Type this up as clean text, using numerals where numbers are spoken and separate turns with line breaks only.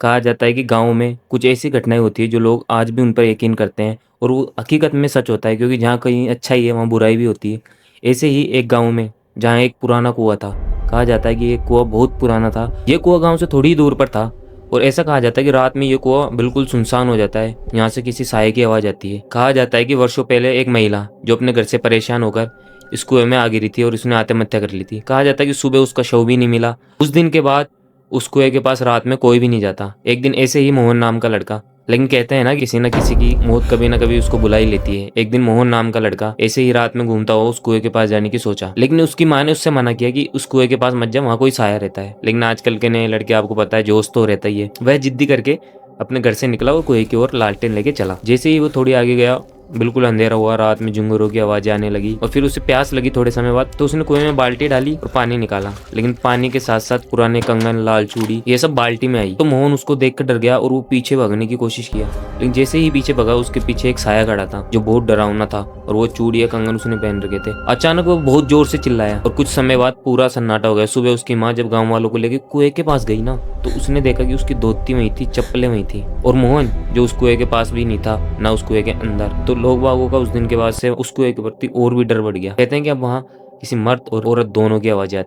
कहा जाता है कि गाँव में कुछ ऐसी घटनाएँ होती हैं जो लोग आज भी उन पर यकीन करते हैं और वो हकीकत में सच होता है, क्योंकि जहाँ कहीं अच्छाई है वहाँ बुराई भी होती है। ऐसे ही एक गाँव में जहाँ एक पुराना कुआँ था, कहा जाता है कि ये कुआँ बहुत पुराना था। ये कुआँ गाँव से थोड़ी ही दूर पर था और ऐसा कहा जाता है कि रात में ये कुआँ बिल्कुल सुनसान हो जाता है। यहाँ से किसी साये की आवाज़ आती है। कहा जाता है कि वर्षों पहले एक महिला जो अपने घर से परेशान होकर इस कुएँ में आ गिरी थी और उसने आत्महत्या कर ली थी। कहा जाता है कि सुबह उसका शव भी नहीं मिला। उस दिन के बाद उस कुएँ के पास रात में कोई भी नहीं जाता। एक दिन ऐसे ही मोहन नाम का लड़का, लेकिन कहते हैं ना किसी न किसी की मौत कभी न कभी उसको बुला ही लेती है। एक दिन मोहन नाम का लड़का ऐसे ही रात में घूमता हुआ उस कुएँ के पास जाने की सोचा, लेकिन उसकी माँ ने उससे मना किया कि उस कुएँ के पास मत जा, वहाँ कोई साया रहता है। लेकिन आजकल के नए लड़के, आपको पता है, जोश तो रहता ही है। वह जिद्दी करके अपने घर से निकला और कुएँ की ओर लालटेन लेके चला। जैसे ही वो थोड़ी आगे गया, बिल्कुल अंधेरा हुआ, रात में झुंगुरों की आवाज़ें आने लगी और फिर उसे प्यास लगी थोड़े समय बाद, तो उसने कुएँ में बाल्टी डाली और पानी निकाला। लेकिन पानी के साथ-साथ पुराने कंगन, लाल चूड़ी, ये सब बाल्टी में आई। तो मोहन उसको देखकर डर गया और वो पीछे भागने की कोशिश किया। लेकिन जैसे ही पीछे भगा, उसके पीछे एक साया खड़ा था जो बहुत डरावना था और वो चूड़ी या कंगन उसने पहन रखे थे। अचानक वो बहुत जोर से चिल्लाया और कुछ समय बाद पूरा सन्नाटा हो गया। सुबह उसकी माँ जब गाँव वालों को लेके कुएँ के पास गई ना, तो उसने देखा कि उसकी धोती वहीं थी, चप्पलें वहीं थी और मोहन जो उस कुएँ के पास भी नहीं था, ना उस कुएँ के अंदर। तो लोग बागों का उस दिन के बाद से उस कुएँ के प्रति और भी डर बढ़ गया। कहते हैं कि अब वहाँ किसी मर्द और औरत दोनों की आवाज़ें आती